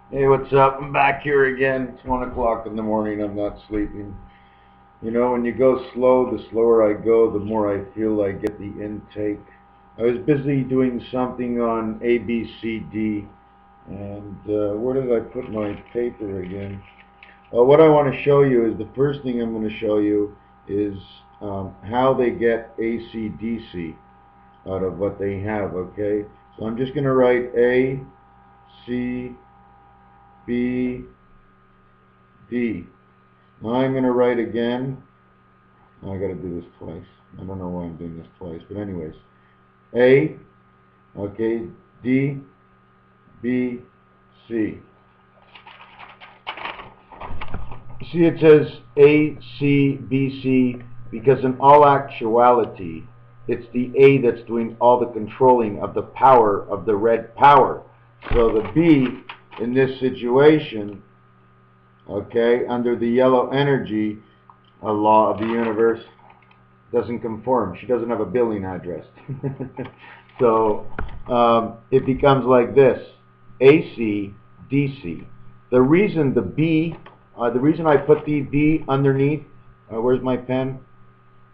Hey, what's up? I'm back here again. It's 1 o'clock in the morning. I'm not sleeping. You know, when you go slow, the slower I go, the more I feel I get the intake. I was busy doing something on A, B, C, D, and where did I put my paper again? What I want to show you is the first thing I'm going to show you is how they get AC, DC out of what they have, okay? So I'm just going to write A, C, B, D. Now I'm going to write again. Oh, I got to do this twice. I don't know why I'm doing this twice, but anyways. A, okay, D, B, C. You see it says A, C, B, C because in all actuality, it's the A that's doing all the controlling of the power of the red power. So the B in this situation, okay, under the yellow energy, a law of the universe, doesn't conform. She doesn't have a billing address. So it becomes like this: AC, DC. The reason the B, the reason I put the B underneath, where's my pen?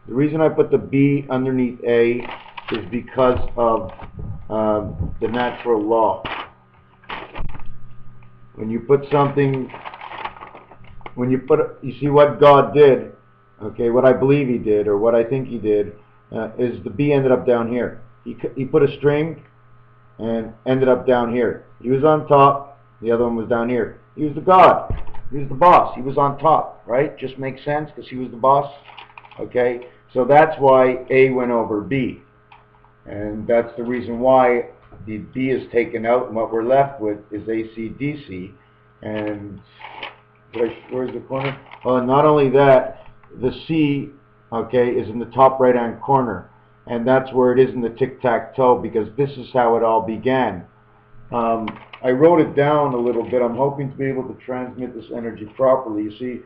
The reason I put the B underneath A is because of the natural law. When you put something, you see what God did, okay, what I believe he did, or what I think he did, is the B ended up down here. He put a string and ended up down here. He was on top, the other one was down here. He was the God. He was the boss. He was on top, right? Just makes sense because he was the boss. Okay, so that's why A went over B. And that's the reason why the B is taken out, and what we're left with is AC/DC. And where's the corner? Well, not only that, the C, okay, is in the top right-hand corner, and that's where it is in the tic-tac-toe, because this is how it all began. I wrote it down a little bit. I'm hoping to be able to transmit this energy properly. You see,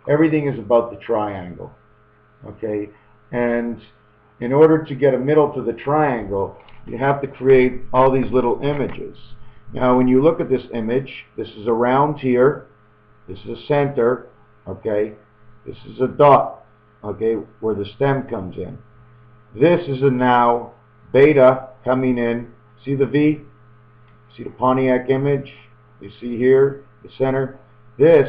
everything is about the triangle, okay? And in order to get a middle to the triangle, you have to create all these little images. Now, when you look at this image, this is a round here, this is a center, okay? This is a dot, okay, where the stem comes in. This is a now beta coming in. See the V? See the Pontiac image? You see here, the center? This,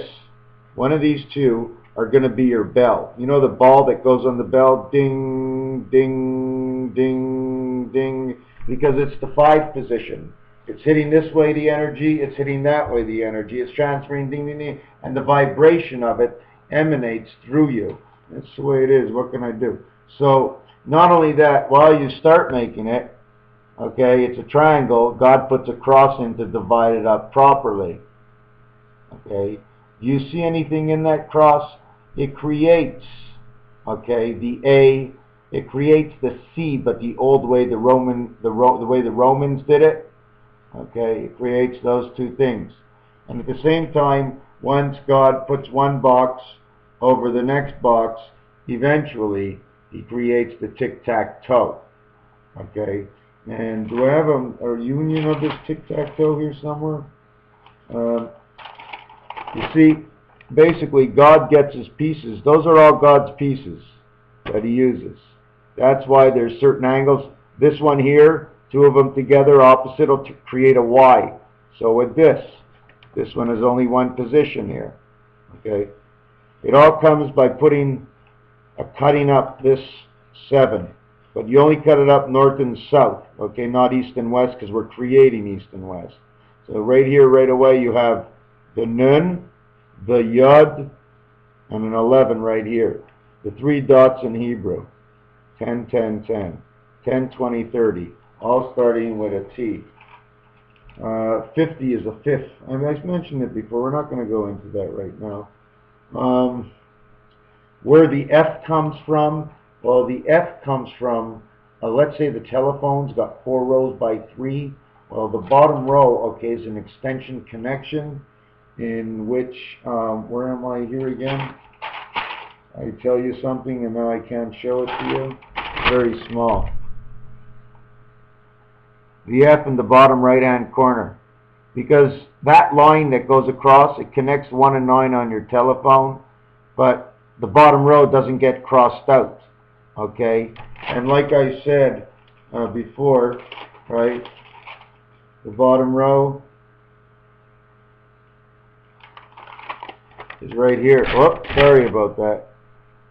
one of these two, are going to be your bell. You know the ball that goes on the bell? Ding, ding, ding, ding. Because it's the 5 position. It's hitting this way the energy, it's hitting that way the energy. It's transferring ding, ding, ding. And the vibration of it emanates through you. That's the way it is. What can I do? So, not only that, while you start making it, okay, it's a triangle, God puts a cross in to divide it up properly. Okay, do you see anything in that cross? It creates, okay, the A, it creates the C, but the old way the way the Romans did it, okay, it creates those two things. And at the same time, once God puts one box over the next box, eventually he creates the tic-tac-toe, okay? And do I have a union of this tic-tac-toe here somewhere? You see, basically God gets his pieces. Those are all God's pieces that he uses. That's why there's certain angles. This one here, 2 of them together opposite will create a Y. So with this one is only one position here. Okay, it all comes by cutting up this 7. But you only cut it up north and south, okay, not east and west, because we're creating east and west. So right here, right away, you have the Nun, the Yud, and an 11 right here. The 3 dots in Hebrew, 10, 10, 10, 10, 20, 30, all starting with a T. 50 is a 5th. I mean, I mentioned it before. We're not going to go into that right now. Where the F comes from, well, the F comes from, let's say the telephone's got 4 rows by 3. Well, the bottom row, okay, is an extension connection in which, where am I here again? I tell you something and now I can't show it to you. Very small. The F in the bottom right-hand corner. because that line that goes across, it connects 1 and 9 on your telephone, but the bottom row doesn't get crossed out, okay? And like I said before, right, the bottom row is right here. Oh, sorry about that.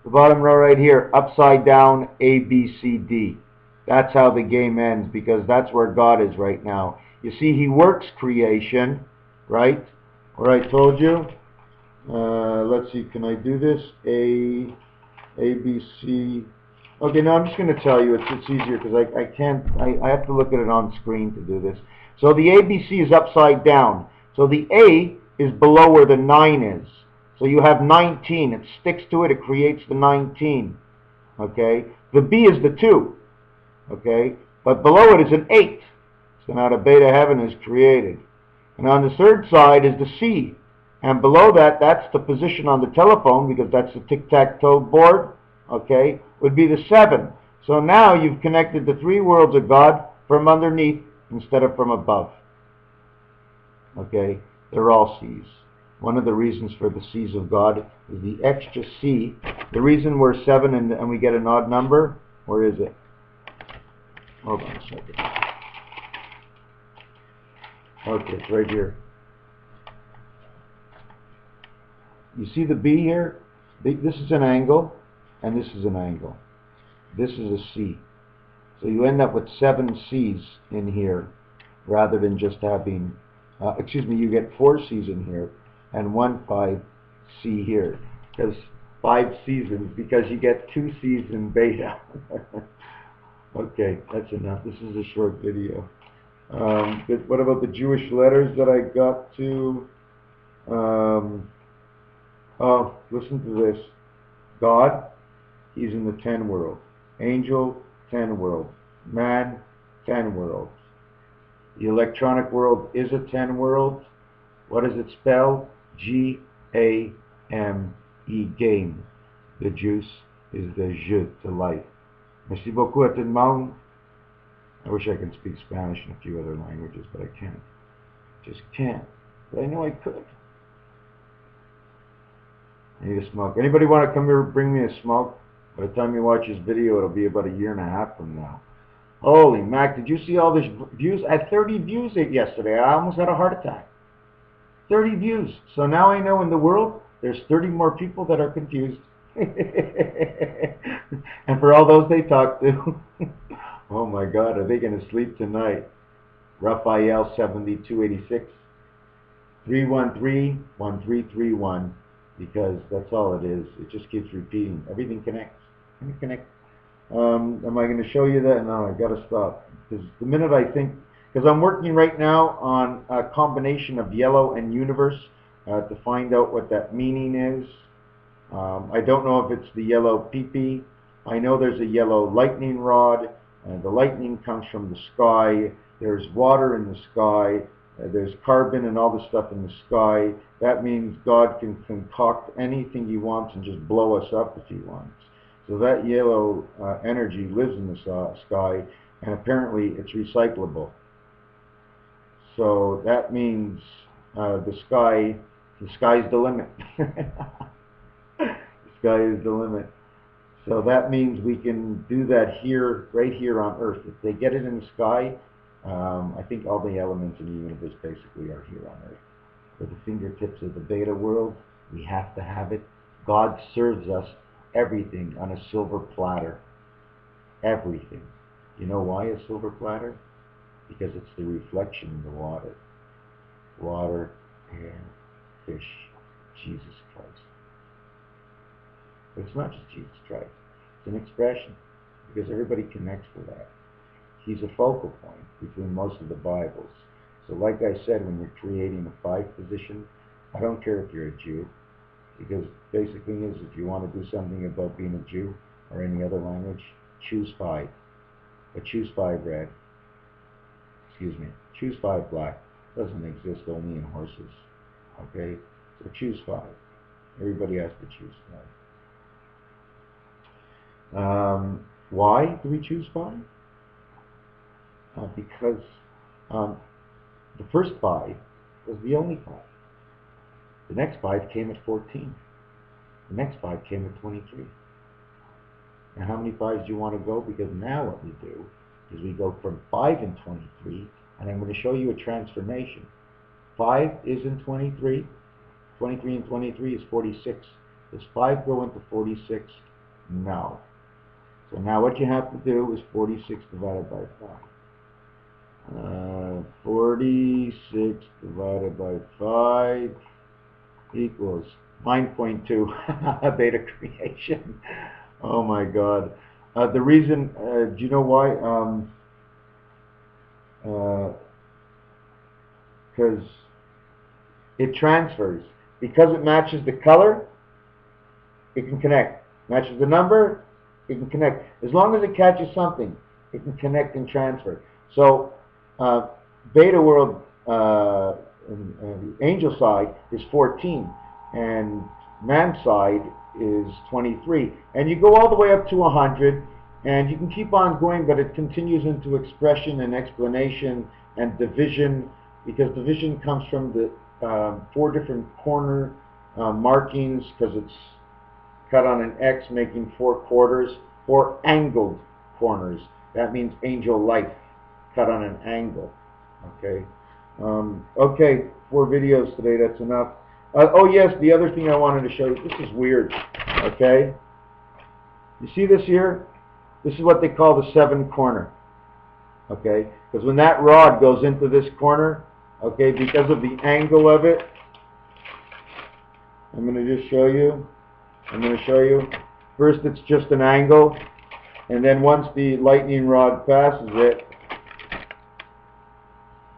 The bottom row right here, upside down, A, B, C, D. That's how the game ends, because that's where God is right now. You see, He works creation, right? Or I told you. Let's see, can I do this? A, B, C. Okay, no, I'm just going to tell you. It's easier because I can't. I have to look at it on screen to do this. So the A, B, C is upside down. So the A is below where the 9 is. So you have 19. It sticks to it. It creates the 19. Okay. The B is the 2. Okay. But below it is an 8. So now the beta heaven is created. And on the third side is the C. And below that, that's the position on the telephone, because that's the tic-tac-toe board. Okay. Would be the 7. So now you've connected the 3 worlds of God from underneath instead of from above. Okay. They're all C's. One of the reasons for the C's of God is the extra C. The reason we're 7 and we get an odd number, where is it? Hold on a second. Okay, it's right here. You see the B here? This is an angle, and this is an angle. This is a C. So you end up with 7 C's in here, rather than just having, you get 4 C's in here, and 1 5C here. Because 5 seasons, because you get 2 C's in beta. Okay, that's enough. This is a short video. But what about the Jewish letters that I got to? Oh, listen to this. God, He's in the 10 world. Angel, 10 world. Man, 10 worlds. The electronic world is a 10 world. What does it spell? G-A-M-E, game. The juice is the jeu, the life. Merci beaucoup à tout le monde. I wish I could speak Spanish and a few other languages, but I can't. Just can't. But I know I could. I need a smoke. Anybody want to come here and bring me a smoke? By the time you watch this video, it'll be about 1.5 years from now. Holy Mac, did you see all these views? I had 30 views yesterday. I almost had a heart attack. 30 views. So now I know in the world, there's 30 more people that are confused. And for all those they talk to, oh my God, are they going to sleep tonight? Raphael 7286 313-1331, because that's all it is. It just keeps repeating. Everything connects. Am I going to show you that? No, I got to stop. Because the minute I think, because I'm working right now on a combination of yellow and universe to find out what that meaning is. I don't know if it's the yellow pee-pee. I know there's a yellow lightning rod. The lightning comes from the sky. There's water in the sky. There's carbon and all the stuff in the sky. That means God can concoct anything He wants and just blow us up if He wants. So that yellow energy lives in the sky, and apparently it's recyclable. So that means the sky's the limit. The sky is the limit. So that means we can do that here, right here on Earth. If they get it in the sky, I think all the elements in the universe basically are here on Earth. For the fingertips of the beta world, we have to have it. God serves us everything on a silver platter. Everything. You know why a silver platter? Because it's the reflection in the water. Water, air, fish, Jesus Christ. But it's not just Jesus Christ. It's an expression, because everybody connects to that. He's a focal point between most of the Bibles. So like I said, when you're creating a 5 position, I don't care if you're a Jew, because basic thing is, if you want to do something about being a Jew or any other language, choose 5. But choose 5 red. Excuse me. Choose 5 black. Doesn't exist only in horses. Okay? So choose 5. Everybody has to choose 5. Why do we choose 5? Because the first 5 was the only 5. The next 5 came at 14. The next 5 came at 23. Now how many 5s do you want to go? Because now what we do is we go from 5 and 23, and I'm going to show you a transformation. 5 is in 23. 23 and 23 is 46. Does 5 go into 46? No. So now what you have to do is 46 divided by 5. 46 divided by 5 equals 9.2. Beta creation. Oh my God. The reason, do you know why? Because it transfers. Because it matches the color, it can connect. Matches the number, it can connect. As long as it catches something, it can connect and transfer. So beta world, angel side is 14, and man side is 23. And you go all the way up to 100, and you can keep on going, but it continues into expression and explanation and division, because division comes from the 4 different corner markings, because it's cut on an X, making 4 quarters, 4 angled corners. That means angel life, cut on an angle. Okay. Okay, 4 videos today, that's enough. Oh yes, the other thing I wanted to show you, this is weird, okay? You see this here? This is what they call the 7 corner, okay? Because when that rod goes into this corner, okay, because of the angle of it, I'm going to just show you. I'm going to show you. First it's just an angle, and then once the lightning rod passes it,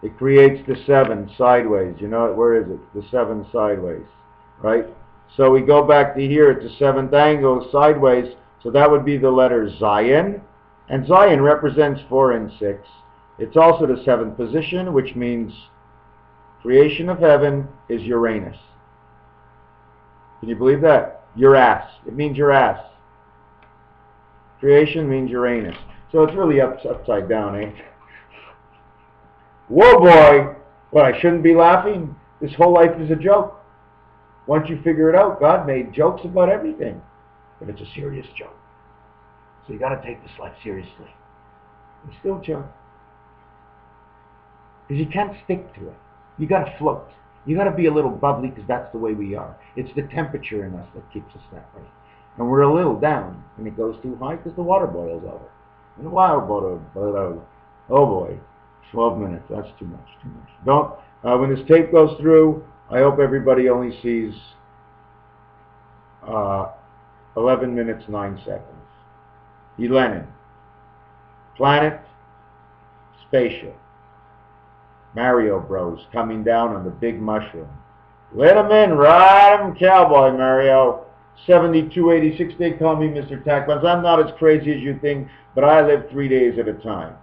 it creates the 7 sideways. You know, where is it? The 7 sideways, right? So we go back to here, it's a 7th angle sideways, so that would be the letter Zion, and Zion represents 4 and 6. It's also the 7th position, which means creation of heaven is Uranus. Can you believe that? Your ass. It means your ass. Creation means Uranus. So it's really upside down, eh? Whoa, boy! Well, I shouldn't be laughing. This whole life is a joke. Once you figure it out, God made jokes about everything. But it's a serious joke. So you got to take this life seriously. It's still a joke. Because you can't stick to it. You got to float. You got to be a little bubbly, because that's the way we are. It's the temperature in us that keeps us that way. And we're a little down when it goes too high, because the water boils over. And the water boils over. Oh boy. 12 minutes, that's too much, too much. Don't, when this tape goes through, I hope everybody only sees 11 minutes, 9 seconds. Elenin. Planet, spaceship. Mario Bros coming down on the big mushroom. Let him in, ride him, cowboy Mario. 7286, they call me Mr. Tacpans's. I'm not as crazy as you think, but I live 3 days at a time.